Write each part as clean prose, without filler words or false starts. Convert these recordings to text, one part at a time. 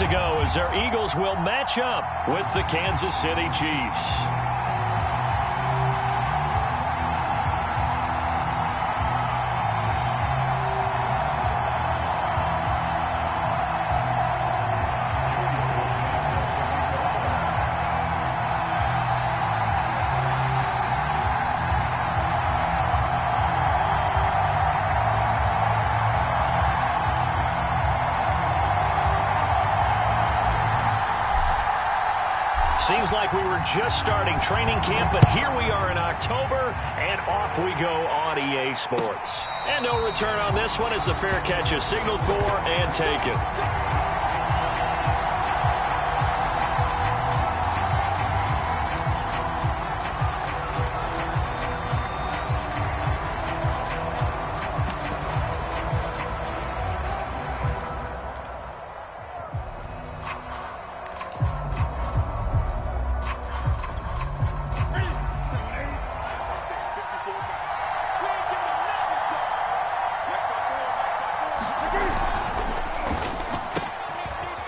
to go as their Eagles will match up with the Kansas City Chiefs. Seems like we were just starting training camp, but here we are in October, and off we go on EA Sports. And no return on this one as the fair catch is signaled for and taken.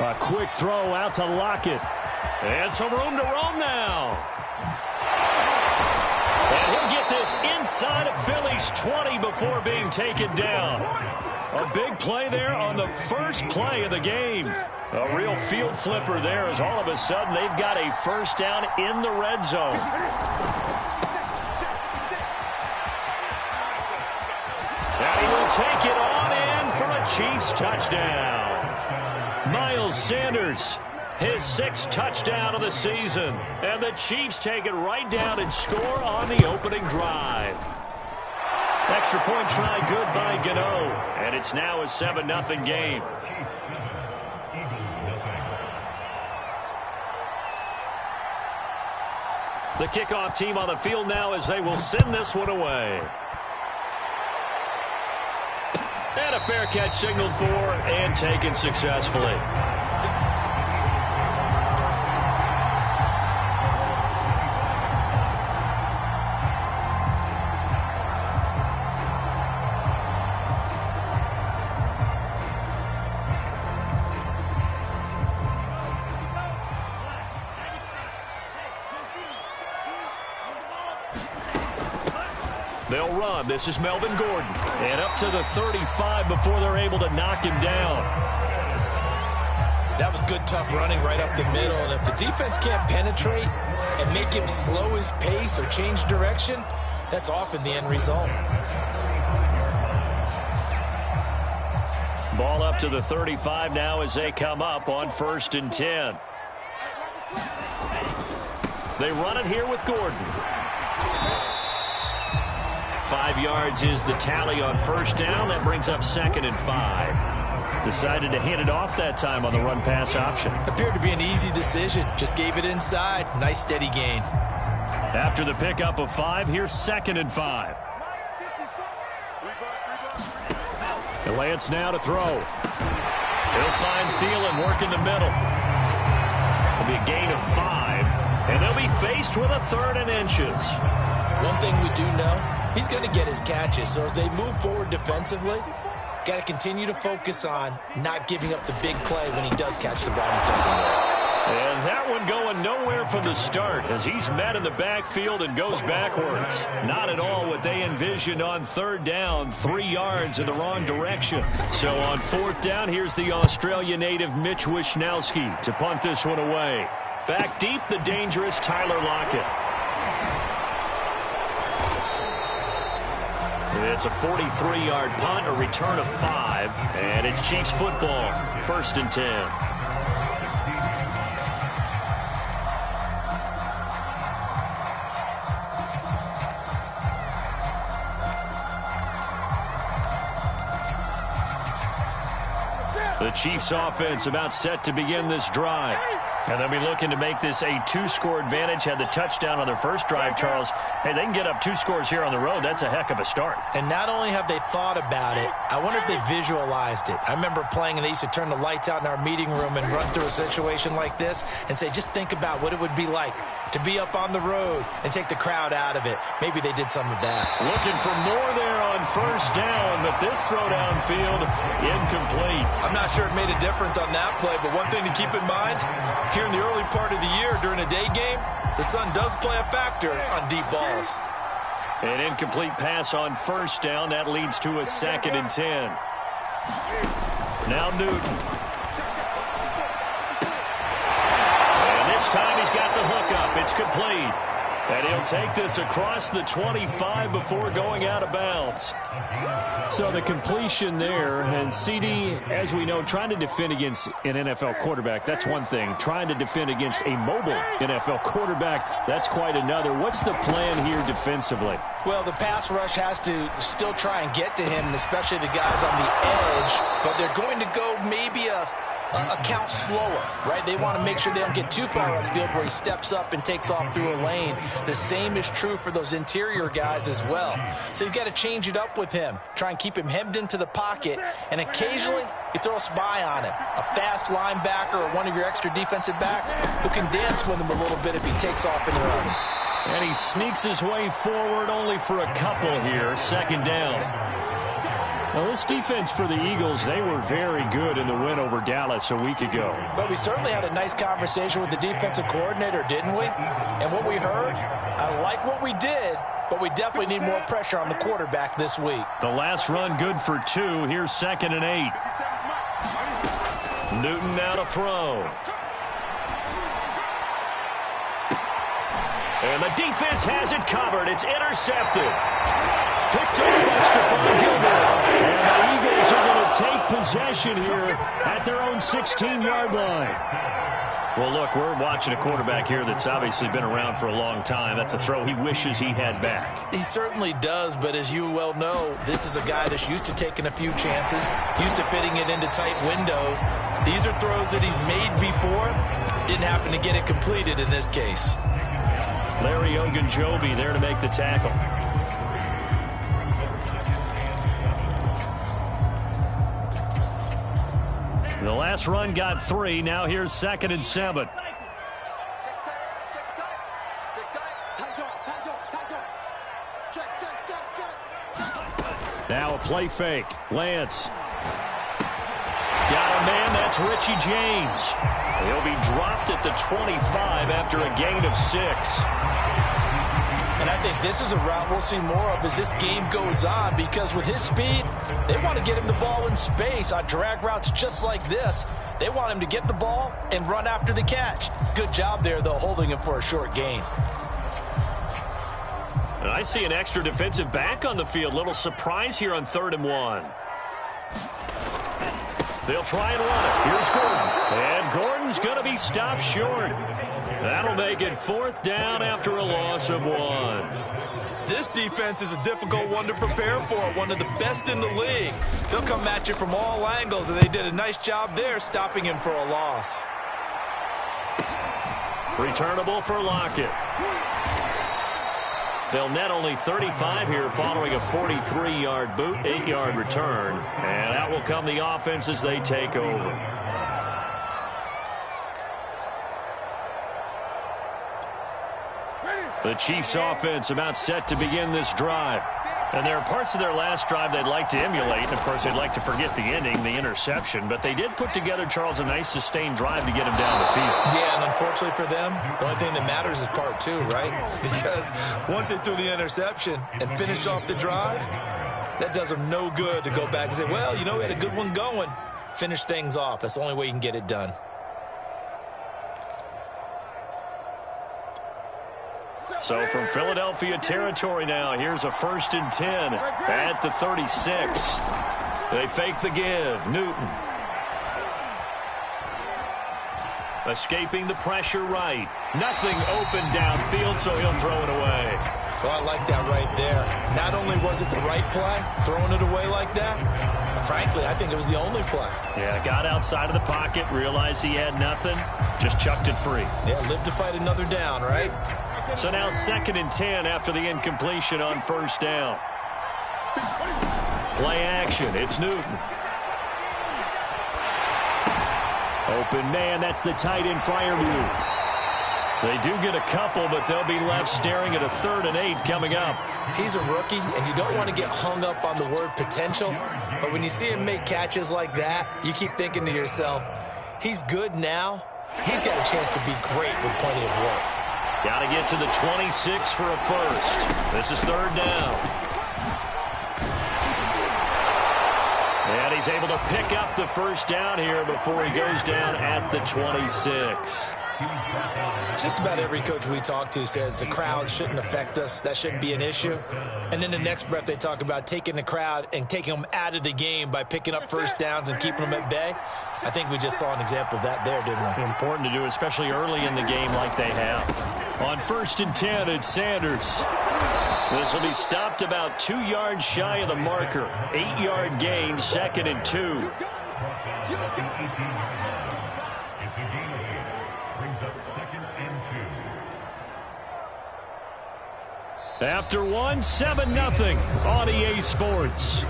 A quick throw out to Lockett. And some room to roam now. And he'll get this inside of Philly's 20 before being taken down. A big play there on the first play of the game. A real field flipper there as all of a sudden they've got a first down in the red zone. And he will take it on in for a Chiefs touchdown. Miles Sanders, his 6th touchdown of the season. And the Chiefs take it right down and score on the opening drive. Extra point try good by Gano. And it's now a 7-0 game. The kickoff team on the field now as they will send this one away. And a fair catch signaled for and taken successfully. They'll run. This is Melvin Gordon. And up to the 35 before they're able to knock him down. That was good, tough running right up the middle. And if the defense can't penetrate and make him slow his pace or change direction, that's often the end result. Ball up to the 35 now as they come up on 1st and 10. They run it here with Gordon. 5 yards is the tally on 1st down. That brings up 2nd and 5. Decided to hand it off that time on the run-pass option. Appeared to be an easy decision. Just gave it inside. Nice steady gain. After the pickup of 5, here's 2nd and 5. And Lance now to throw. He'll find Thielen work in the middle. It'll be a gain of 5. And they'll be faced with a 3rd and inches. One thing we do know, he's going to get his catches. So as they move forward defensively, got to continue to focus on not giving up the big play when he does catch the ball in secondary. And that one going nowhere from the start as he's met in the backfield and goes backwards. Not at all what they envisioned on 3rd down, 3 yards in the wrong direction. So on 4th down, here's the Australia native Mitch Wishnowsky to punt this one away. Back deep, the dangerous Tyler Lockett. It's a 43-yard punt, a return of 5, and it's Chiefs football, 1st and 10. The Chiefs offense about set to begin this drive. And they'll be looking to make this a 2-score advantage. Had the touchdown on their first drive, Charles. Hey, they can get up 2 scores here on the road. That's a heck of a start. And not only have they thought about it, I wonder if they visualized it. I remember playing and they used to turn the lights out in our meeting room and run through a situation like this and say, just think about what it would be like to be up on the road and take the crowd out of it. Maybe they did some of that. Looking for more there on first down, but this throw downfield incomplete. I'm not sure it made a difference on that play, but one thing to keep in mind, here in the early part of the year during a day game, the sun does play a factor on deep balls. An incomplete pass on first down. That leads to a 2nd and 10. Now Newton. And this time he's got the hook up. It's complete. And he'll take this across the 25 before going out of bounds. So the completion there, and CD, as we know, trying to defend against an NFL quarterback, that's one thing. Trying to defend against a mobile NFL quarterback, that's quite another. What's the plan here defensively? Well, the pass rush has to still try and get to him, and especially the guys on the edge, but they're going to go maybe a count slower, right? They want to make sure they don't get too far upfield where he steps up and takes off through a lane. The same is true for those interior guys as well. So you've got to change it up with him. Try and keep him hemmed into the pocket, and occasionally you throw a spy on him. A fast linebacker or one of your extra defensive backs who can dance with him a little bit if he takes off and runs. And he sneaks his way forward only for a couple here. 2nd down. Well, this defense for the Eagles, they were very good in the win over Dallas a week ago. But we certainly had a nice conversation with the defensive coordinator, didn't we? And what we heard, I like what we did, but we definitely need more pressure on the quarterback this week. The last run good for 2. Here's 2nd and 8. Newton now to throw. And the defense has it covered. It's intercepted. Picked off by Stephon Gilmore. And the Eagles are going to take possession here at their own 16-yard line. Well, look, we're watching a quarterback here that's obviously been around for a long time. That's a throw he wishes he had back. He certainly does, but as you well know, this is a guy that's used to taking a few chances, used to fitting it into tight windows. These are throws that he's made before. Didn't happen to get it completed in this case. Larry Ogunjobi there to make the tackle. The last run got 3. Now here's 2nd and 7. Now a play fake. Lance. Got a man. That's Richie James. He'll be dropped at the 25 after a gain of 6. And I think this is a route we'll see more of as this game goes on, because with his speed, they want to get him the ball in space on drag routes just like this. They want him to get the ball and run after the catch. Good job there, though, holding him for a short gain. And I see an extra defensive back on the field. Little surprise here on 3rd and 1. They'll try and run it. Here's Gordon. And Gordon's going to be stopped short. That'll make it 4th down after a loss of 1. This defense is a difficult one to prepare for, one of the best in the league. They'll come at you from all angles, and they did a nice job there stopping him for a loss. Returnable for Lockett. They'll net only 35 here following a 43-yard boot, 8-yard return. And out will come the offense as they take over. The Chiefs offense about set to begin this drive. And there are parts of their last drive they'd like to emulate. And, of course, they'd like to forget the ending, the interception. But they did put together, Charles, a nice sustained drive to get him down the field. Yeah, and unfortunately for them, the only thing that matters is part 2, right? Because once they threw the interception and finished off the drive, that does them no good to go back and say, well, you know, we had a good one going. Finish things off. That's the only way you can get it done. So from Philadelphia territory now, here's a 1st and 10 at the 36. They fake the give. Newton. Escaping the pressure right. Nothing open downfield, so he'll throw it away. So I like that right there. Not only was it the right play, throwing it away like that, but frankly, I think it was the only play. Yeah, got outside of the pocket, realized he had nothing, just chucked it free. Yeah, live to fight another down, right? So now 2nd and 10 after the incompletion on 1st down. Play action. It's Newton. Open man. That's the tight end Freiermuth. They do get a couple, but they'll be left staring at a 3rd and 8 coming up. He's a rookie, and you don't want to get hung up on the word potential. But when you see him make catches like that, you keep thinking to yourself, he's good now. He's got a chance to be great with plenty of work. Got to get to the 26 for a first. This is 3rd down. And he's able to pick up the first down here before he goes down at the 26. Just about every coach we talk to says the crowd shouldn't affect us. That shouldn't be an issue. And then the next breath they talk about taking the crowd and taking them out of the game by picking up first downs and keeping them at bay. I think we just saw an example of that there, didn't we? Important to do, especially early in the game like they have. On 1st and 10, it's Sanders. This will be stopped about 2 yards shy of the marker. 8-yard gain, 2nd and 2. After 1, 7-0 on EA Sports.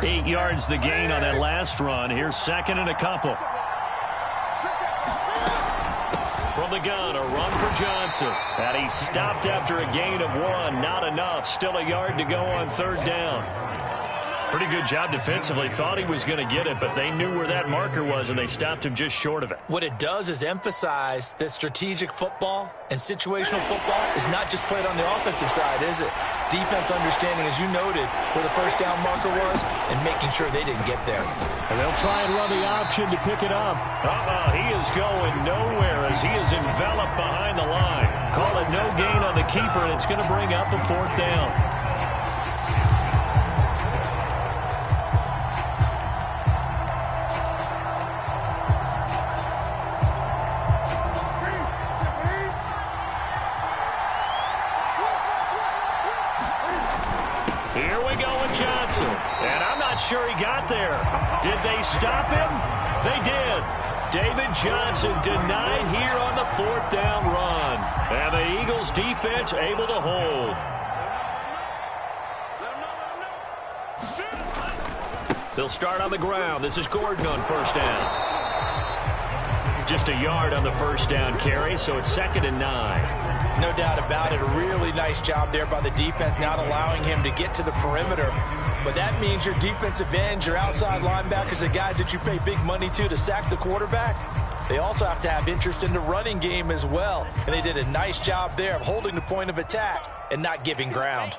Eight yards the gain on that last run. Here's 2nd and a couple. From the gun, a run for Johnson. And he stopped after a gain of 1. Not enough. Still a yard to go on 3rd down. Pretty good job defensively. Thought he was going to get it, but they knew where that marker was, and they stopped him just short of it. What it does is emphasize that strategic football and situational football is not just played on the offensive side, is it? Defense understanding, as you noted, where the first down marker was and making sure they didn't get there. And they'll try and run the option to pick it up. He is going nowhere as he is enveloped behind the line. Call it no gain on the keeper, and it's going to bring up a 4th down. Sure he got there. Did they stop him? They did. David Johnson denied here on the 4th down run. And the Eagles defense able to hold. They'll start on the ground. This is Gordon on 1st down. Just a yard on the 1st down carry, so it's 2nd and 9. No doubt about it. A really nice job there by the defense, not allowing him to get to the perimeter. But that means your defensive ends, your outside linebackers, the guys that you pay big money to sack the quarterback, they also have to have interest in the running game as well. And they did a nice job there of holding the point of attack and not giving ground.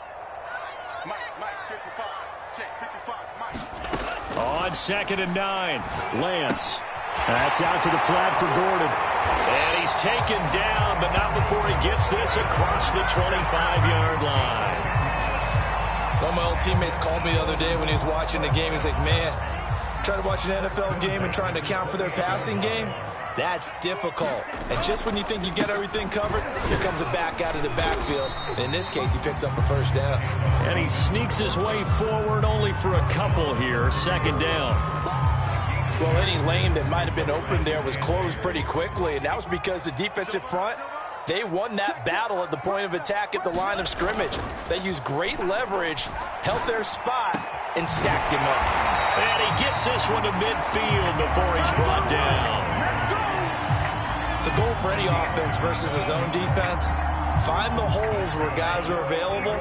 On 2nd and 9, Lance. That's out to the flat for Gordon. And he's taken down, but not before he gets this across the 25-yard line. One of my old teammates called me the other day when he was watching the game. He's like, man, trying to watch an NFL game and trying to account for their passing game, that's difficult. And just when you think you get everything covered, here comes a back out of the backfield. And in this case, he picks up a 1st down. And he sneaks his way forward only for a couple here. 2nd down. Well, any lane that might have been open there was closed pretty quickly, and that was because the defensive front, they won that battle at the point of attack at the line of scrimmage. They used great leverage, held their spot, and stacked him up. And he gets this one to midfield before he's brought down. The goal for any offense versus a zone defense, find the holes where guys are available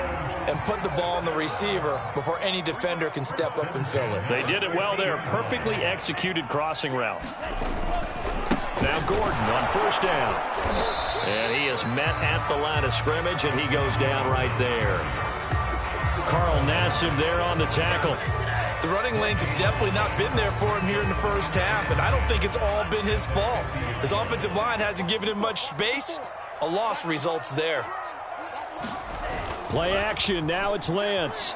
and put the ball on the receiver before any defender can step up and fill it. They did it well there. Perfectly executed crossing route. Now Gordon on 1st down. And he is met at the line of scrimmage, and he goes down right there. Carl Nassib there on the tackle. The running lanes have definitely not been there for him here in the first half, and I don't think it's all been his fault. His offensive line hasn't given him much space. A loss results there. Play action. Now it's Lance.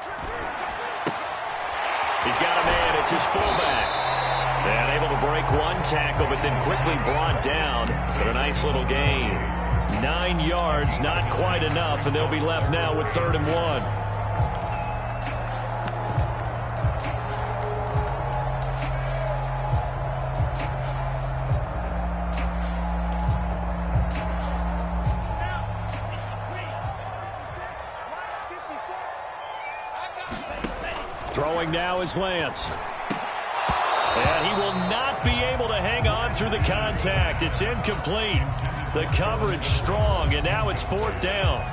He's got a man. It's his fullback. And able to break one tackle, but then quickly brought down. But a nice little gain. 9 yards, not quite enough, and they'll be left now with 3rd and 1. Throwing now is Lance. And he will not be able to hang on through the contact. It's incomplete. The coverage strong, and now it's 4th down.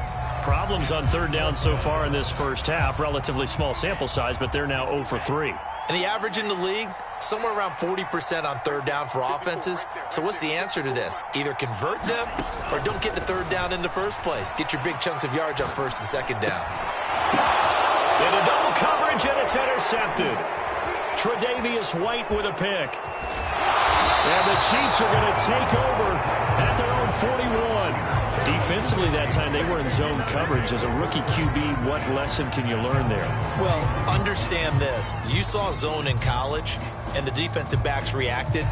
Problems on 3rd down so far in this first half. Relatively small sample size, but they're now 0 for 3. And the average in the league, somewhere around 40% on 3rd down for offenses. So what's the answer to this? Either convert them or don't get to 3rd down in the first place. Get your big chunks of yards on 1st and 2nd down. Into double coverage, and it's intercepted. Tre'Davious White with a pick. And the Chiefs are going to take over at their own 41. Defensively that time, they were in zone coverage. As a rookie QB, what lesson can you learn there? Well, understand this. You saw zone in college, and the defensive backs reacted,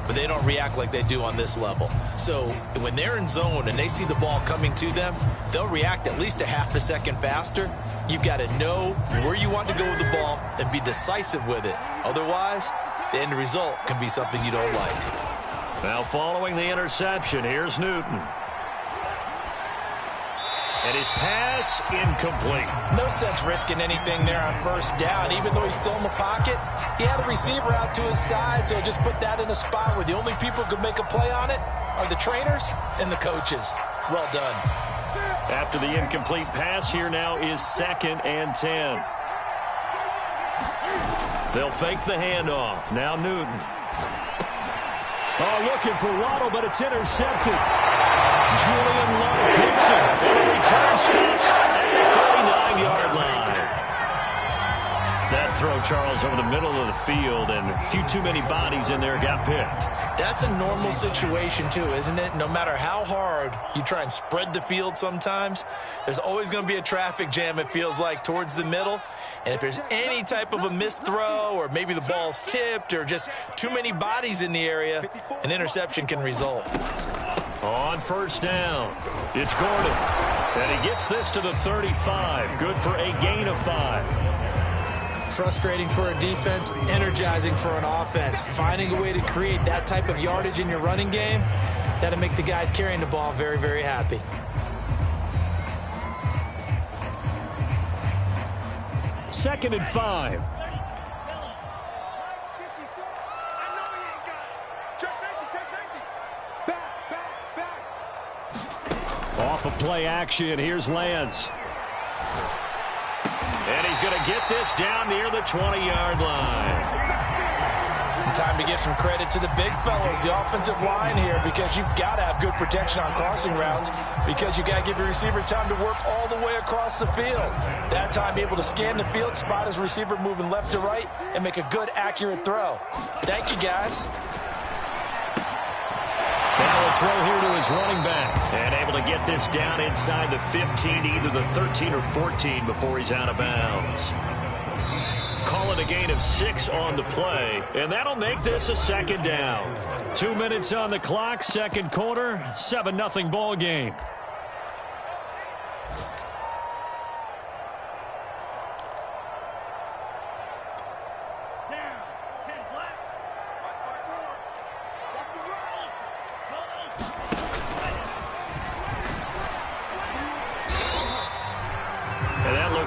but they don't react like they do on this level. So when they're in zone and they see the ball coming to them, they'll react at least a half a second faster. You've got to know where you want to go with the ball and be decisive with it. Otherwise, the end result can be something you don't like. Now following the interception, here's Newton. And his pass incomplete. No sense risking anything there on 1st down. Even though he's still in the pocket, he had a receiver out to his side, so just put that in a spot where the only people who can make a play on it are the trainers and the coaches. Well done. After the incomplete pass, here now is 2nd and 10. They'll fake the handoff. Now Newton. Oh, looking for Waddle, but it's intercepted. Julian Love hits him, and the return stops at the 39-yard line. That throw, Charles, over the middle of the field, and a few too many bodies in there got picked. That's a normal situation, too, isn't it? No matter how hard you try and spread the field sometimes, there's always going to be a traffic jam, it feels like, towards the middle. And if there's any type of a missed throw or maybe the ball's tipped or just too many bodies in the area, an interception can result. On 1st down, it's Gordon. And he gets this to the 35. Good for a gain of 5. Frustrating for a defense, energizing for an offense. Finding a way to create that type of yardage in your running game, that'll make the guys carrying the ball very, very happy. Second and 5. Off of play action, here's Lance. And he's going to get this down near the 20-yard line. Time to give some credit to the big fellas, the offensive line here, because you've got to have good protection on crossing routes, because you got to give your receiver time to work all the way across the field. That time, be able to scan the field, spot his receiver moving left to right, and make a good, accurate throw. Thank you, guys. Now a throw here to his running back. And able to get this down inside the 15, either the 13 or 14 before he's out of bounds. Call it a gain of 6 on the play, and that'll make this a 2nd down. 2 minutes on the clock, 2nd quarter, 7-0 ball game.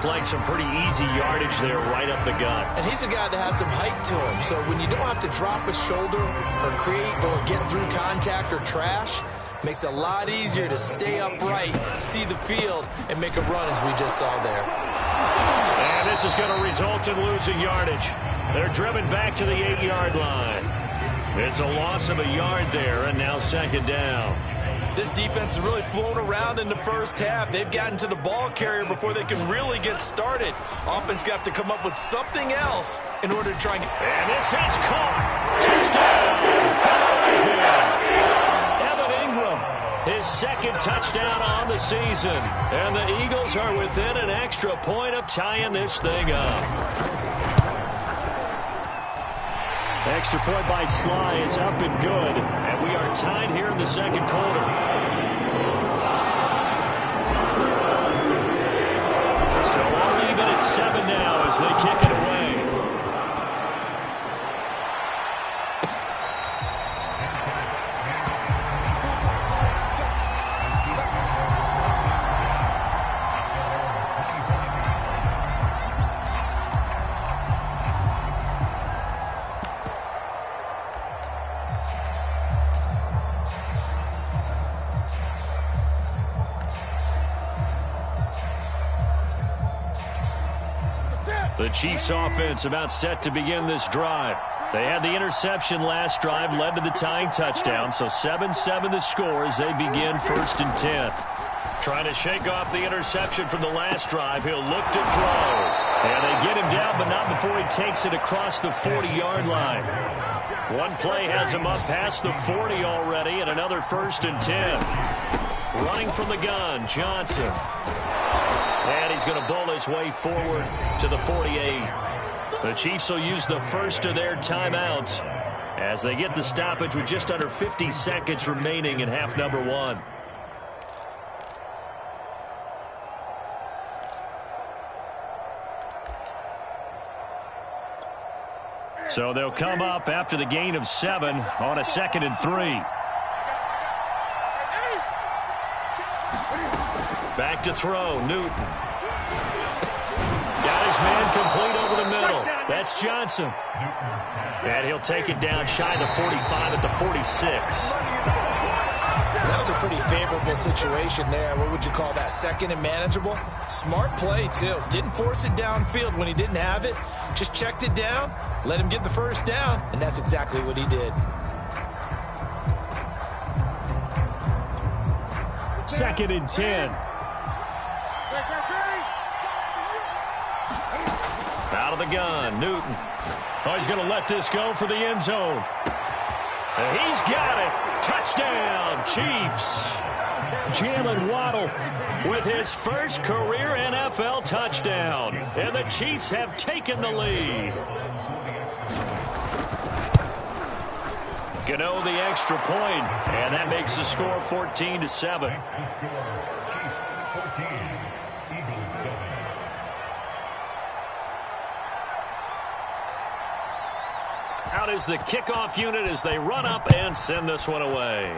Like some pretty easy yardage there right up the gut. And he's a guy that has some height to him, so when you don't have to drop a shoulder or create or get through contact or trash, makes it a lot easier to stay upright, see the field, and make a run as we just saw there. And this is going to result in losing yardage. They're driven back to the 8-yard line. It's a loss of a yard there, and now 2nd down. This defense has really flown around in the first half. They've gotten to the ball carrier before they can really get started. Offense got to come up with something else in order to try and get... And this is caught. Touchdown. Evan Ingram, his 2nd touchdown on the season. And the Eagles are within an extra point of tying this thing up. Extra point by Sly is up and good. And we are tied here in the 2nd quarter. So all even at 7 now as they kick it away. The Chiefs offense about set to begin this drive. They had the interception last drive, led to the tying touchdown, so 7-7 the score as they begin 1st and 10. Trying to shake off the interception from the last drive. He'll look to throw. And they get him down, but not before he takes it across the 40-yard line. One play has him up past the 40 already, and another 1st and 10. Running from the gun, Johnson. And he's going to bowl his way forward to the 48. The Chiefs will use the first of their timeouts as they get the stoppage with just under 50 seconds remaining in half number 1. So they'll come up after the gain of 7 on a 2nd and 3. Back to throw, Newton. Got his man complete over the middle. That's Johnson. And he'll take it down shy of the 45 at the 46. That was a pretty favorable situation there. What would you call that? 2nd and manageable? Smart play, too. Didn't force it downfield when he didn't have it. Just checked it down, let him get the first down, and that's exactly what he did. 2nd and 10. Out of the gun, Newton. Oh, he's going to let this go for the end zone. And he's got it. Touchdown, Chiefs. Jalen Waddle with his first career NFL touchdown. And the Chiefs have taken the lead. Gano the extra point, and that makes the score 14-7. Out is the kickoff unit as they run up and send this one away.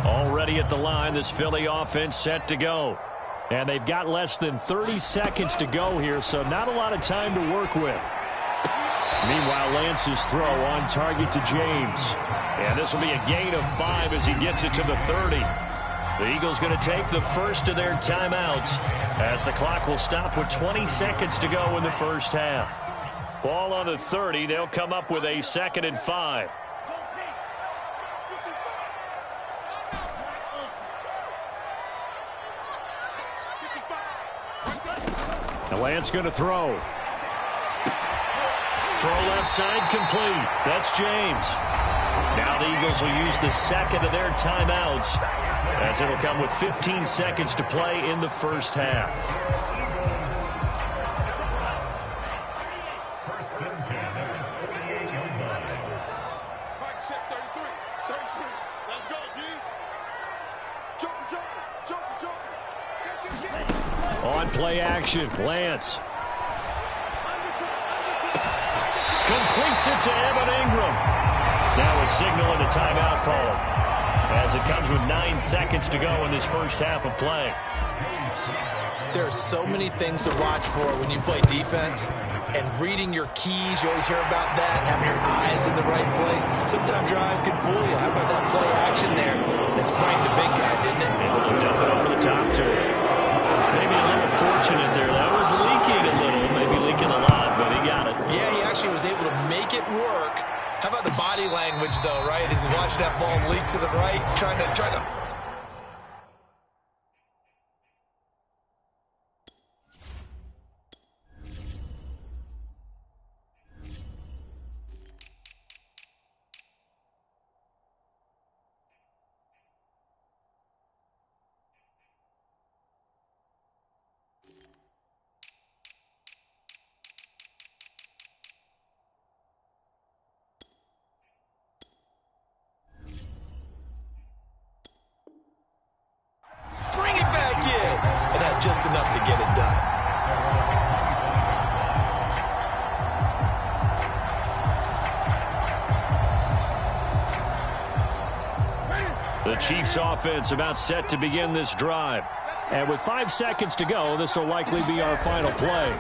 Already at the line, this Philly offense set to go. And they've got less than 30 seconds to go here, so not a lot of time to work with. Meanwhile, Lance's throw on target to James. And this will be a gain of 5 as he gets it to the 30. The Eagles going to take the first of their timeouts as the clock will stop with 20 seconds to go in the first half. Ball on the 30. They'll come up with a 2nd and 5. Lance going to throw. Throw left side complete. That's James. Now the Eagles will use the second of their timeouts as it'll come with 15 seconds to play in the first half. On play action, Lance. Completes it to Evan Ingram. Now a signal and a timeout call as it comes with 9 seconds to go in this first half of play. There are so many things to watch for when you play defense. And reading your keys, you always hear about that, having your eyes in the right place. Sometimes your eyes can fool you. How about that play action there? It sprang the big guy, didn't it? Able to dump it over the top to him. Maybe a little fortunate there. That was leaking a little, maybe leaking a lot, but he got it. Yeah, he actually was able to make it work. How about the body language, though, right? As he watched that ball leak to the right, trying to just enough to get it done. The Chiefs offense about set to begin this drive. And with 5 seconds to go, this will likely be our final play.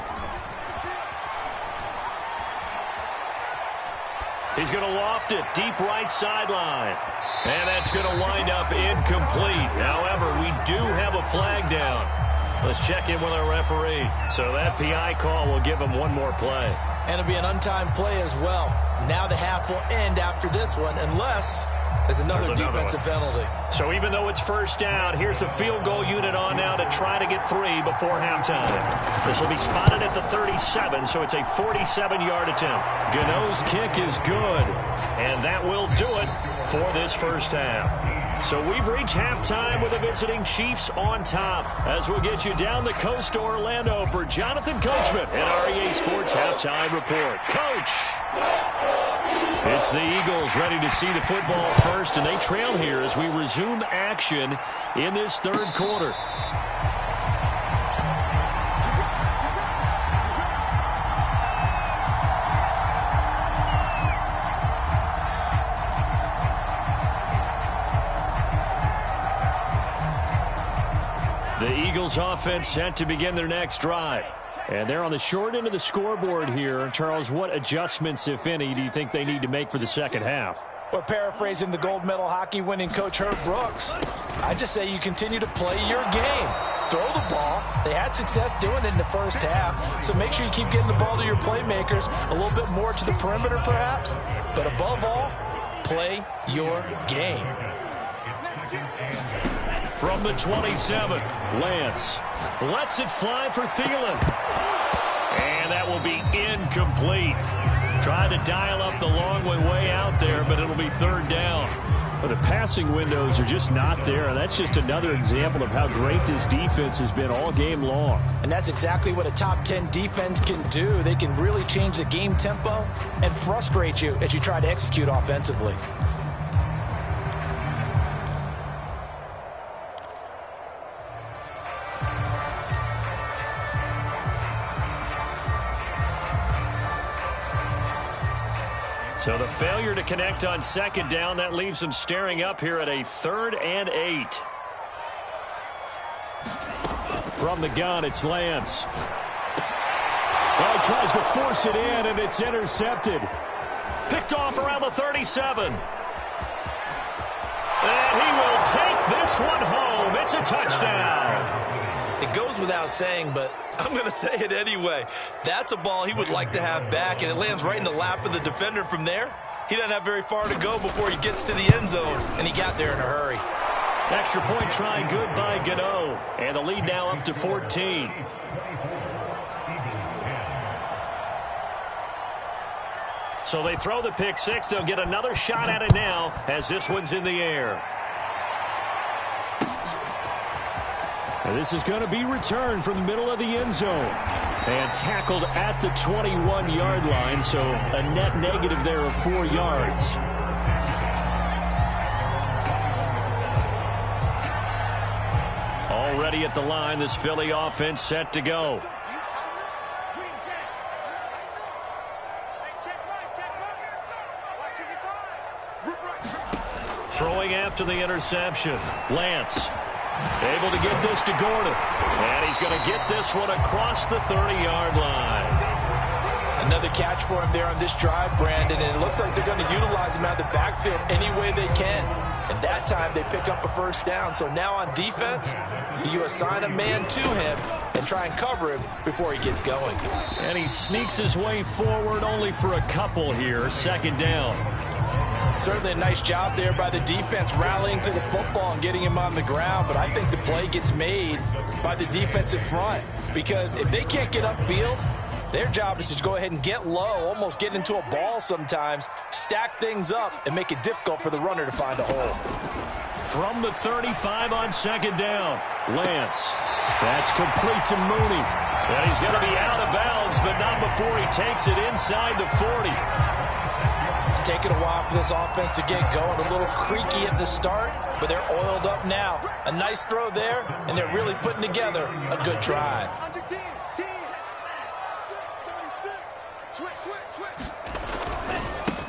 He's going to loft it deep right sideline. And that's going to wind up incomplete. However, we do have a flag down. Let's check in with our referee. So that PI call will give him one more play. And it'll be an untimed play as well. Now the half will end after this one, unless there's another defensive penalty. So even though it's first down, here's the field goal unit on now to try to get 3 before halftime. This will be spotted at the 37, so it's a 47-yard attempt. Gano's kick is good, and that will do it for this first half. So we've reached halftime with the visiting Chiefs on top. As we'll get you down the coast to Orlando for Jonathan Coachman and REA Sports Halftime Report. Coach! It's the Eagles ready to see the football first, and they trail here as we resume action in this third quarter. The Eagles offense set to begin their next drive. And they're on the short end of the scoreboard here. Charles, what adjustments, if any, do you think they need to make for the second half? Well, paraphrasing the gold medal hockey winning coach Herb Brooks, I just say you continue to play your game. Throw the ball. They had success doing it in the first half, so make sure you keep getting the ball to your playmakers, a little bit more to the perimeter perhaps, but above all, play your game. From the 27, Lance lets it fly for Thielen. And that will be incomplete. Trying to dial up the long way out there, but it'll be third down. But the passing windows are just not there, and that's just another example of how great this defense has been all game long. And that's exactly what a top 10 defense can do. They can really change the game tempo and frustrate you as you try to execute offensively. So the failure to connect on second down, that leaves them staring up here at a 3rd and 8. From the gun, it's Lance. Well, he tries to force it in, and it's intercepted. Picked off around the 37. And he will take this one home. It's a touchdown. It goes without saying, but I'm going to say it anyway. That's a ball he would like to have back, and it lands right in the lap of the defender from there. He doesn't have very far to go before he gets to the end zone, and he got there in a hurry. Extra point try good by Gano, and the lead now up to 14. So they throw the pick six. They'll get another shot at it now as this one's in the air. And this is going to be returned from the middle of the end zone. And tackled at the 21-yard line, so a net negative there of 4 yards. Already at the line, this Philly offense set to go. Throwing after the interception, Lance. Able to get this to Gordon. And he's going to get this one across the 30-yard line. Another catch for him there on this drive, Brandon, and it looks like they're going to utilize him out of the backfield any way they can. And that time they pick up a first down. So now on defense, do you assign a man to him and try and cover him before he gets going? And he sneaks his way forward only for a couple here. Second down. Certainly a nice job there by the defense rallying to the football and getting him on the ground, but I think the play gets made by the defensive front because if they can't get upfield, their job is to go ahead and get low, almost get into a ball sometimes, stack things up, and make it difficult for the runner to find a hole. From the 35 on second down, Lance. That's complete to Mooney. And he's going to be out of bounds, but not before he takes it inside the 40. It's taken a while for this offense to get going. A little creaky at the start, but they're oiled up now. A nice throw there, and they're really putting together a good drive.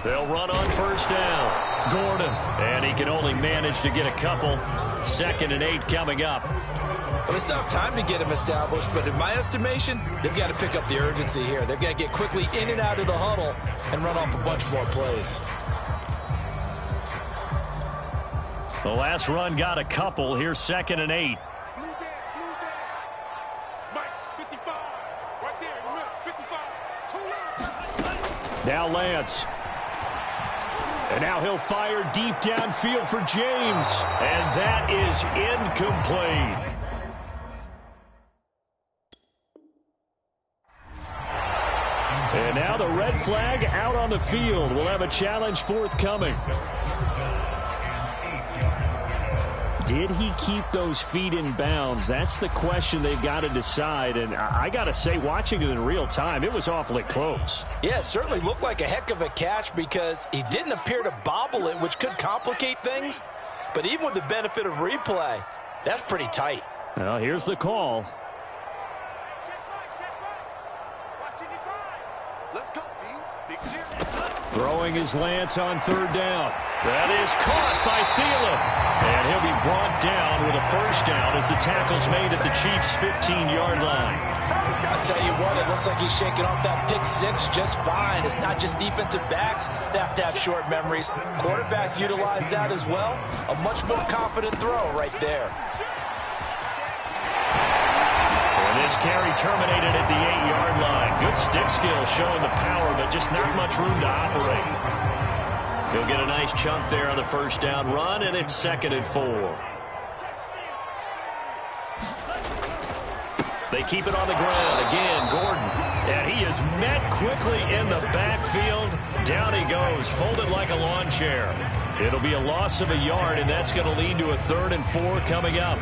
They'll run on first down. Gordon. And he can only manage to get a couple. 2nd and 8 coming up. Well, they still have time to get him established, but in my estimation, they've got to pick up the urgency here. They've got to get quickly in and out of the huddle and run off a bunch more plays. The last run got a couple. Here's 2nd and 8. Now Lance. And now he'll fire deep downfield for James. And that is incomplete. And now the red flag out on the field. We'll have a challenge forthcoming. Did he keep those feet in bounds? That's the question they've got to decide. And I got to say, watching it in real time, it was awfully close. Yeah, it certainly looked like a heck of a catch because he didn't appear to bobble it, which could complicate things. But even with the benefit of replay, that's pretty tight. Well, here's the call. Throwing his Lance on 3rd down. That is caught by Thielen. And he'll be brought down with a 1st down as the tackle's made at the Chiefs' 15-yard line. I tell you what, it looks like he's shaking off that pick 6 just fine. It's not just defensive backs that have to have short memories. Quarterbacks utilize that as well. A much more confident throw right there. And this carry terminated at the 8-yard line. Good stick skill showing the power, but just not much room to operate. He'll get a nice chunk there on the 1st down run, and it's 2nd and 4. They keep it on the ground. Again, Gordon. And he is met quickly in the backfield. Down he goes, folded like a lawn chair. It'll be a loss of a yard, and that's going to lead to a 3rd and 4 coming up.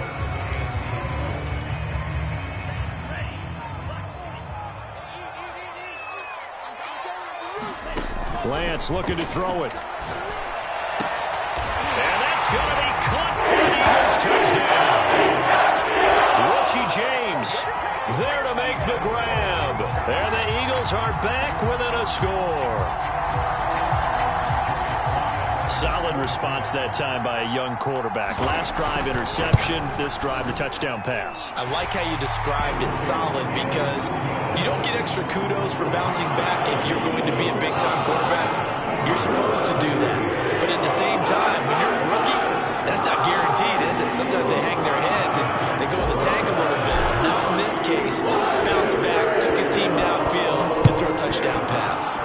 Lance looking to throw it. And that's going to be caught for the Eagles touchdown. Richie James there to make the grab. And the Eagles are back within a score. Solid response that time by a young quarterback. Last drive interception, this drive the touchdown pass. I like how you described it solid because you don't get extra kudos for bouncing back if you're going to be a big-time quarterback. You're supposed to do that. But at the same time, when you're a rookie, that's not guaranteed, is it? Sometimes they hang their heads and they go in the tank a little bit. Now in this case, bounce back, took his team downfield, and throw a touchdown pass.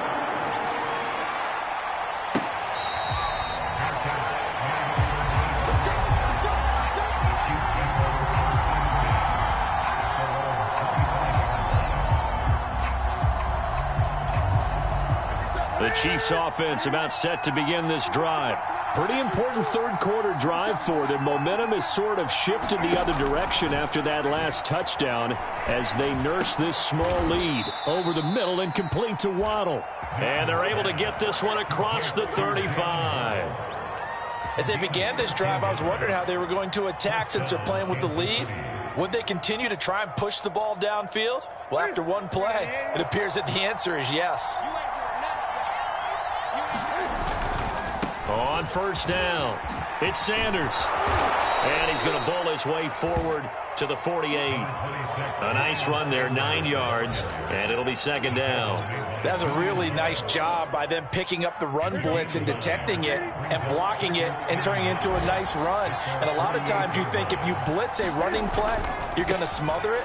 The Chiefs offense about set to begin this drive. Pretty important 3rd quarter drive for them. Momentum has sort of shifted the other direction after that last touchdown as they nurse this small lead over the middle and complete to Waddle. And they're able to get this one across the 35. As they began this drive, I was wondering how they were going to attack since they're playing with the lead. Would they continue to try and push the ball downfield? Well, after one play, it appears that the answer is yes. On 1st down, it's Sanders. And he's going to bowl his way forward to the 48. A nice run there, 9 yards, and it'll be 2nd down. That's a really nice job by them picking up the run blitz and detecting it and blocking it and turning it into a nice run. And a lot of times you think if you blitz a running play, you're going to smother it.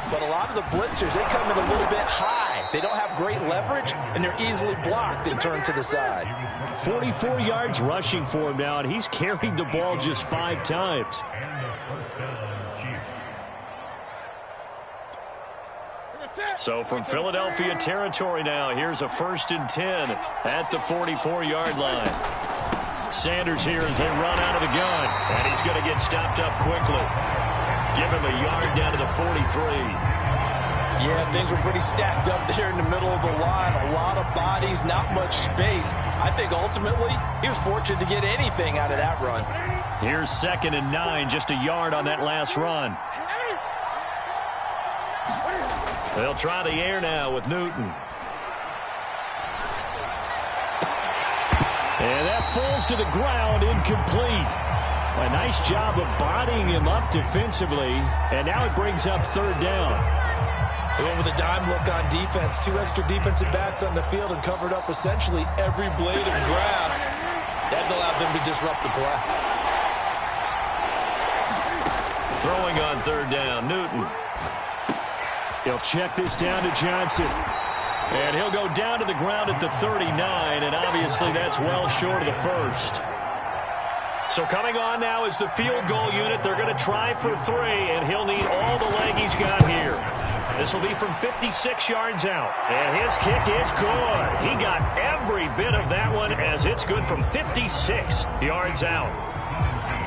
But a lot of the blitzers, they come in a little bit high. They don't have great leverage, and they're easily blocked and turned to the side. 44 yards rushing for him now, and he's carried the ball just 5 times. So from Philadelphia territory now, here's a 1st and 10 at the 44-yard line. Sanders here as they run out of the gun, and he's going to get stopped up quickly. Give him a yard down to the 43. Yeah, things were pretty stacked up there in the middle of the line. A lot of bodies, not much space. I think ultimately he was fortunate to get anything out of that run. Here's 2nd and 9, just a yard on that last run. They'll try the air now with Newton. And that falls to the ground, incomplete. A nice job of bodying him up defensively, and now it brings up third down. They went with a dime look on defense. 2 extra defensive backs on the field and covered up essentially every blade of grass. That allowed them to disrupt the play. Throwing on third down, Newton. He'll check this down to Johnson. And he'll go down to the ground at the 39, and obviously that's well short of the first. So coming on now is the field goal unit. They're going to try for 3, and he'll need all the leg he's got here. This will be from 56 yards out. And his kick is good. He got every bit of that one as it's good from 56 yards out.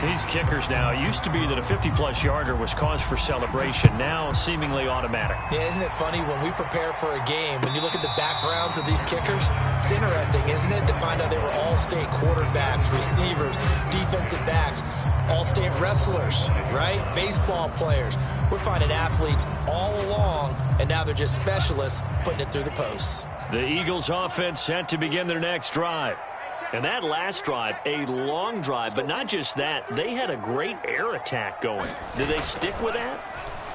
These kickers now, it used to be that a 50-plus yarder was cause for celebration. Now seemingly automatic. Yeah, isn't it funny when we prepare for a game, when you look at the backgrounds of these kickers, it's interesting, isn't it, to find out they were all-state quarterbacks, receivers, defensive backs, all-state wrestlers, right? Baseball players. We're finding athletes all along, and now they're just specialists putting it through the posts. The Eagles offense set to begin their next drive. And that last drive, a long drive, but not just that. They had a great air attack going. Did they stick with that?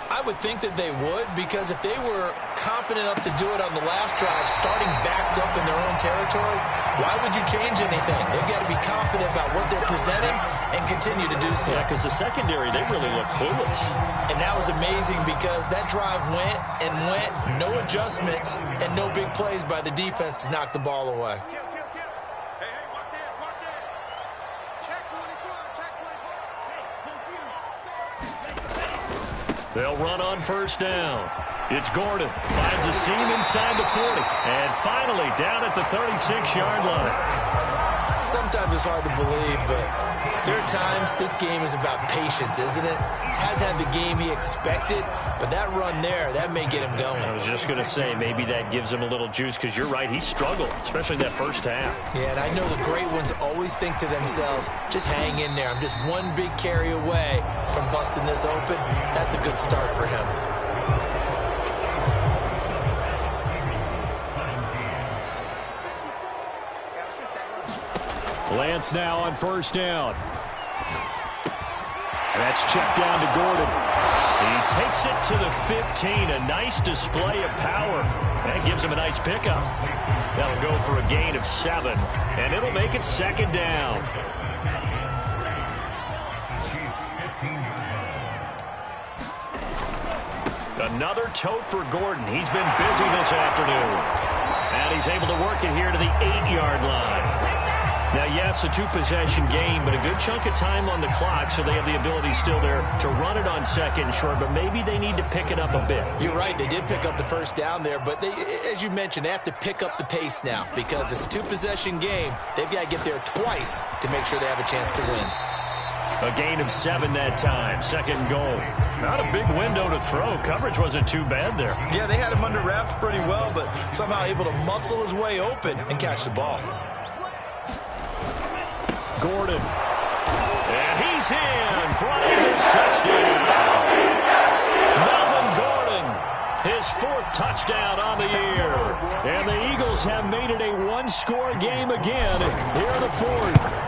I would think that they would, because if they were competent enough to do it on the last drive, starting backed up in their own territory, why would you change anything? They've got to be confident about what they're presenting and continue to do so. Yeah, because the secondary, they really look clueless. And that was amazing because that drive went and went, no adjustments, and no big plays by the defense to knock the ball away. They'll run on first down. It's Gordon. Finds a seam inside the 40. And finally down at the 36-yard line. Sometimes it's hard to believe, but there are times this game is about patience, isn't it? Has had the game he expected, but that run there, that may get him going. I was just going to say, maybe that gives him a little juice, because you're right, he struggled, especially that first half. Yeah, and I know the great ones always think to themselves, just hang in there. I'm just one big carry away from busting this open. That's a good start for him. Lance now on first down. That's checked down to Gordon. He takes it to the 15. A nice display of power. That gives him a nice pickup. That'll go for a gain of 7, and it'll make it second down. Another tote for Gordon. He's been busy this afternoon. And he's able to work it here to the 8-yard line. Now, yes, a 2-possession game, but a good chunk of time on the clock, so they have the ability still there to run it on second and short, but maybe they need to pick it up a bit. You're right. They did pick up the first down there, but they, as you mentioned, they have to pick up the pace now because it's a 2-possession game. They've got to get there twice to make sure they have a chance to win. A gain of 7 that time. Second and goal. Not a big window to throw. Coverage wasn't too bad there. Yeah, they had him under wraps pretty well, but somehow able to muscle his way open and catch the ball. Gordon. And he's in for an Eagles touchdown. Melvin Gordon, his 4th touchdown on the year. And the Eagles have made it a 1-score game again here in the 4th.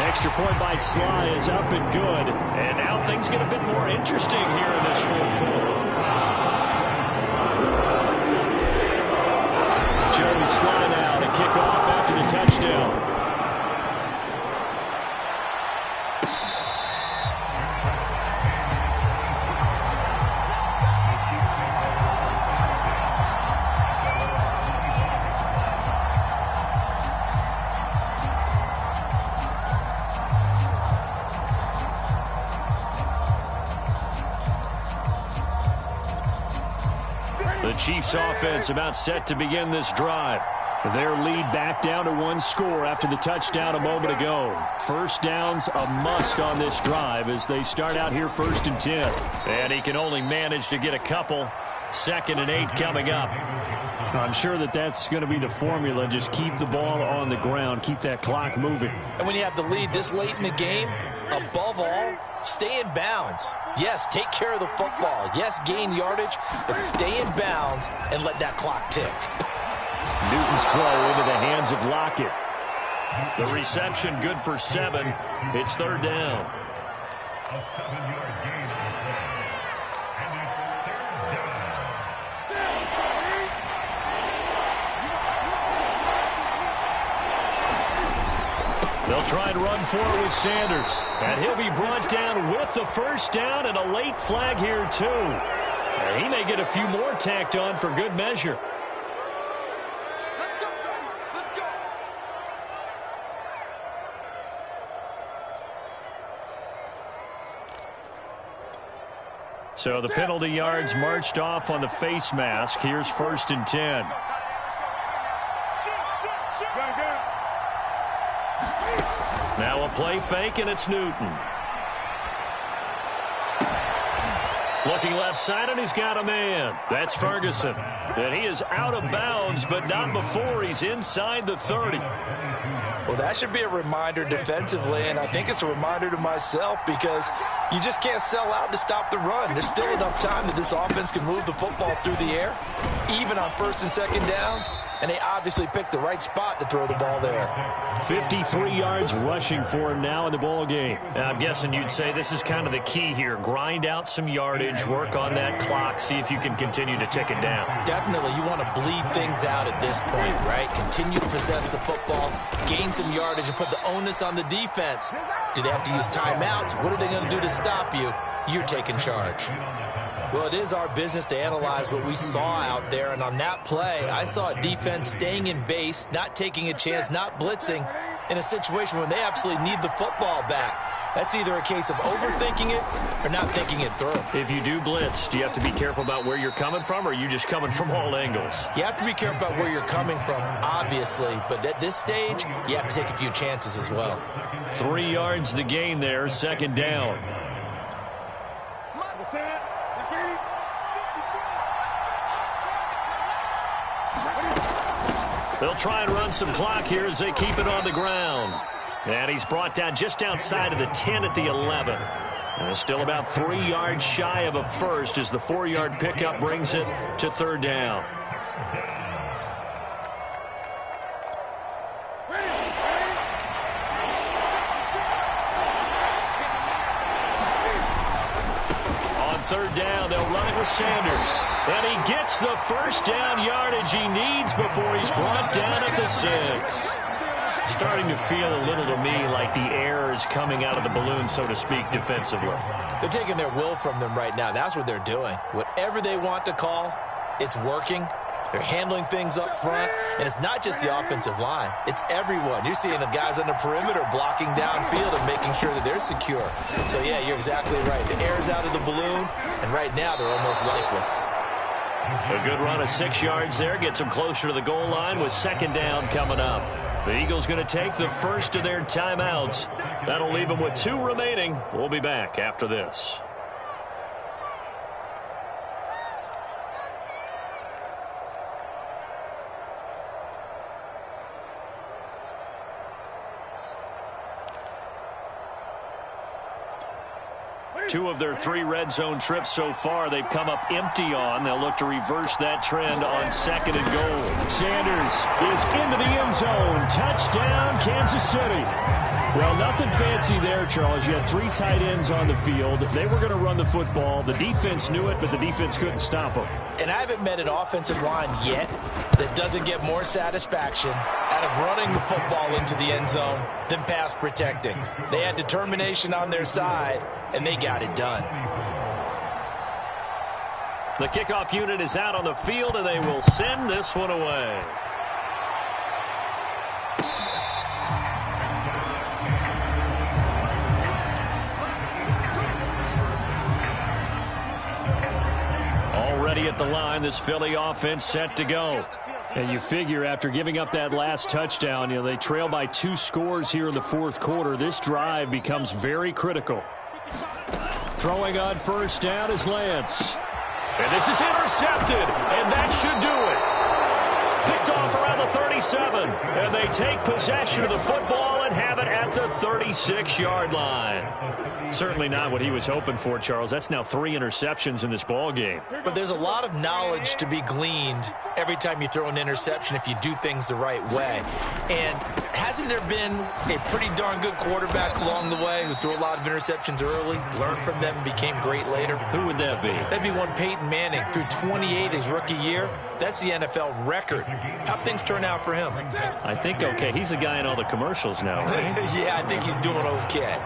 Extra point by Sly is up and good. And now things get a bit more interesting here in this 4th quarter. Joey Sly now to kick off after the touchdown. The Chiefs offense about set to begin this drive. Their lead back down to 1 score after the touchdown a moment ago. First down's a must on this drive as they start out here 1st and 10. And he can only manage to get a couple. 2nd and 8 coming up. I'm sure that that's going to be the formula. Just keep the ball on the ground. Keep that clock moving. And when you have the lead this late in the game, above all, stay in bounds. Yes, take care of the football. Yes, gain yardage, but stay in bounds and let that clock tick. Newton's throw into the hands of Lockett. The reception good for 7. It's third down. A 7-yard gain. And it's third down. They'll try and run for it with Sanders. And he'll be brought down with the first down and a late flag here, too. He may get a few more tacked on for good measure. So the penalty yards marched off on the face mask. Here's 1st and 10. Now a play fake, and it's Newton. Looking left side, and he's got a man. That's Ferguson. And he is out of bounds, but not before he's inside the 30. Well, that should be a reminder defensively, and I think it's a reminder to myself because you just can't sell out to stop the run. There's still enough time that this offense can move the football through the air, even on 1st and 2nd downs, and they obviously picked the right spot to throw the ball there. 53 yards rushing for him now in the ball game. I'm guessing you'd say this is kind of the key here. Grind out some yardage, work on that clock, see if you can continue to tick it down. Definitely, you want to bleed things out at this point, right? Continue to possess the football, gain some yardage, and put the onus on the defense. Do they have to use timeouts? What are they going to do to stop you? You're taking charge. Well, it is our business to analyze what we saw out there, and on that play, I saw a defense staying in base, not taking a chance, not blitzing, in a situation when they absolutely need the football back. That's either a case of overthinking it or not thinking it through. If you do blitz, do you have to be careful about where you're coming from, or are you just coming from all angles? You have to be careful about where you're coming from, obviously, but at this stage, you have to take a few chances as well. 3 yards the gain there, 2nd down. They'll try and run some clock here as they keep it on the ground. And he's brought down just outside of the 10 at the 11. And still about 3 yards shy of a first as the 4-yard pickup brings it to 3rd down. On 3rd down, they'll run it with Sanders. And he gets the first down yardage he needs before he's brought down at the 6. Starting to feel a little to me like the air is coming out of the balloon, so to speak, defensively. They're taking their will from them right now. That's what they're doing. Whatever they want to call, it's working. They're handling things up front, and it's not just the offensive line. It's everyone. You're seeing the guys on the perimeter blocking downfield and making sure that they're secure. So, yeah, you're exactly right. The air's out of the balloon, and right now they're almost lifeless. A good run of 6 yards there gets them closer to the goal line with 2nd down coming up. The Eagles going to take the first of their timeouts. That'll leave them with 2 remaining. We'll be back after this. Two of their 3 red zone trips so far, they've come up empty on. They'll look to reverse that trend on 2nd and goal. Sanders is into the end zone. Touchdown, Kansas City. Well, nothing fancy there, Charles. You had 3 tight ends on the field. They were going to run the football. The defense knew it, but the defense couldn't stop them. And I haven't met an offensive line yet that doesn't get more satisfaction out of running the football into the end zone than pass protecting. They had determination on their side, and they got it done. The kickoff unit is out on the field, and they will send this one away. Already at the line, this Philly offense set to go. And you figure after giving up that last touchdown, they trail by 2 scores here in the 4th quarter. This drive becomes very critical. Throwing on 1st down is Lance. And this is intercepted, and that should do it. Picked off around the 37, and they take possession of the football and have it at the 36-yard line. Certainly not what he was hoping for, Charles. That's now 3 interceptions in this ball game. But there's a lot of knowledge to be gleaned every time you throw an interception if you do things the right way. And hasn't there been a pretty darn good quarterback along the way who threw a lot of interceptions early, learned from them, and became great later? Who would that be? That'd be one Peyton Manning. Threw 28 his rookie year. That's the NFL record. How'd things turn out for him? I think okay. He's a guy in all the commercials now, right? Yeah, I think he's doing okay.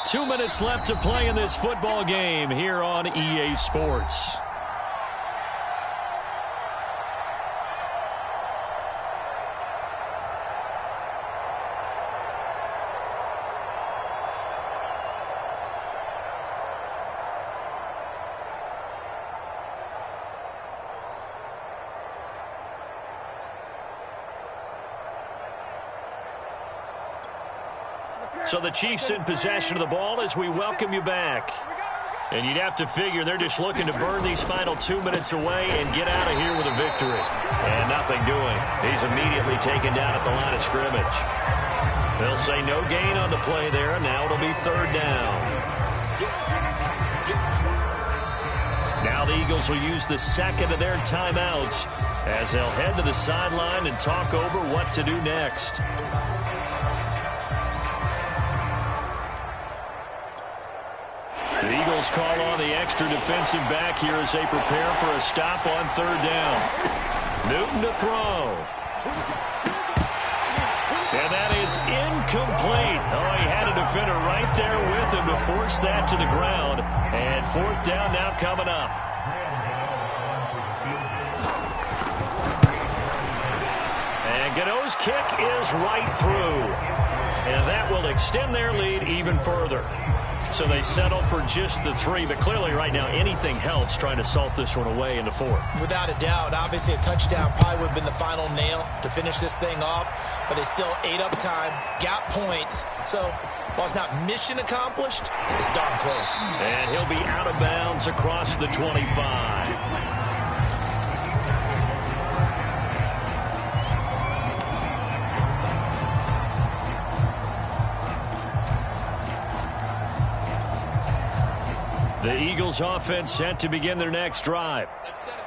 2 minutes left to play in this football game here on EA Sports. So the Chiefs in possession of the ball as we welcome you back. And you'd have to figure they're just looking to burn these final 2 minutes away and get out of here with a victory. And nothing doing. He's immediately taken down at the line of scrimmage. They'll say no gain on the play there, and now it'll be third down. Now the Eagles will use the second of their timeouts as they'll head to the sideline and talk over what to do next. The Eagles call on the extra defensive back here as they prepare for a stop on third down. Newton to throw. And that is incomplete. Oh, he had a defender right there with him to force that to the ground. And fourth down now coming up. And Gano's kick is right through. And that will extend their lead even further. So they settle for just the 3, but clearly right now anything helps trying to salt this one away in the 4th. Without a doubt, obviously a touchdown probably would have been the final nail to finish this thing off, but it's still 8 up time, got points. So while it's not mission accomplished, it's darn close. And he'll be out of bounds across the 25. The Eagles offense set to begin their next drive.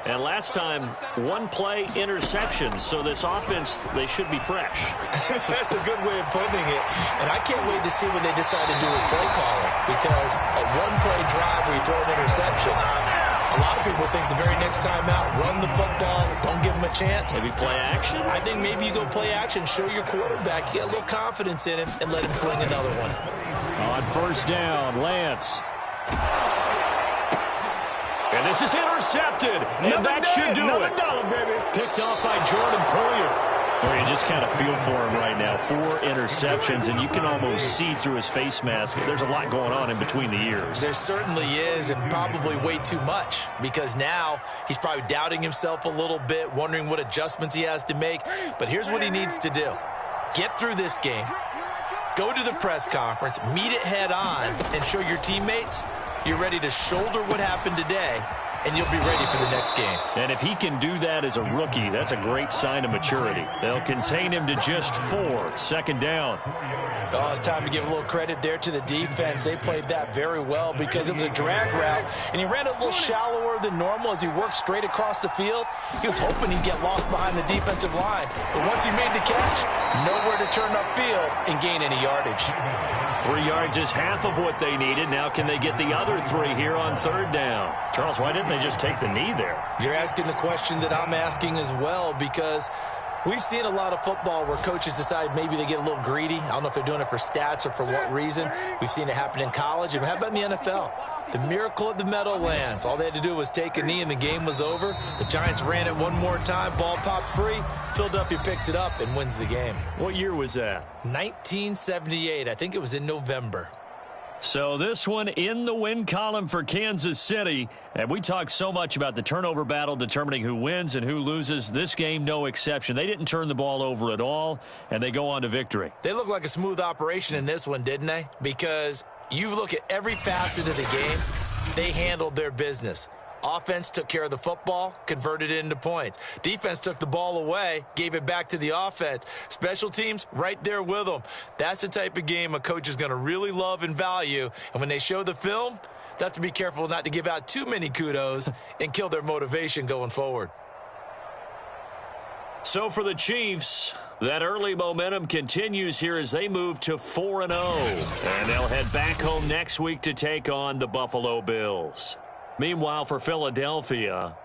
And last time, one play interception. So this offense, they should be fresh. That's a good way of putting it. And I can't wait to see what they decide to do with play calling. Because a one-play drive where you throw an interception, a lot of people think the very next time out, run the football, don't give them a chance. Maybe play action? I think maybe you go play action, show your quarterback, get a little confidence in him, and let him fling another one. On first down, Lance. And this is intercepted, and that should do it. Picked off by Jordan Poyer. Well, you just kind of feel for him right now. 4 interceptions, and you can almost see through his face mask. There's a lot going on in between the ears. There certainly is, and probably way too much, because now he's probably doubting himself a little bit, wondering what adjustments he has to make. But here's what he needs to do. Get through this game, go to the press conference, meet it head on, and show your teammates you're ready to shoulder what happened today, and you'll be ready for the next game. And if he can do that as a rookie, that's a great sign of maturity. They'll contain him to just 4. Second down. Oh, it's time to give a little credit there to the defense. They played that very well because it was a drag route, and he ran a little shallower than normal as he worked straight across the field. He was hoping he'd get lost behind the defensive line, but once he made the catch, nowhere to turn upfield and gain any yardage. 3 yards is half of what they needed. Now can they get the other 3 here on third down? Charles, why didn't they just take the knee there? You're asking the question that I'm asking as well, because we've seen a lot of football where coaches decide maybe they get a little greedy. I don't know if they're doing it for stats or for what reason. We've seen it happen in college. And how about in the NFL? The miracle at the Meadowlands. All they had to do was take a knee and the game was over. The Giants ran it one more time. Ball popped free. Philadelphia picks it up and wins the game. What year was that? 1978. I think it was in November. So this one in the win column for Kansas City. And we talk so much about the turnover battle determining who wins and who loses. This game, no exception. They didn't turn the ball over at all, and they go on to victory. They look like a smooth operation in this one, didn't they? Because you look at every facet of the game, they handled their business. Offense took care of the football, converted it into points. Defense took the ball away, gave it back to the offense. Special teams, right there with them. That's the type of game a coach is going to really love and value. And when they show the film, they have to be careful not to give out too many kudos and kill their motivation going forward. So for the Chiefs, That early momentum continues here as they move to 4-0. And they'll head back home next week to take on the Buffalo Bills. Meanwhile, for Philadelphia,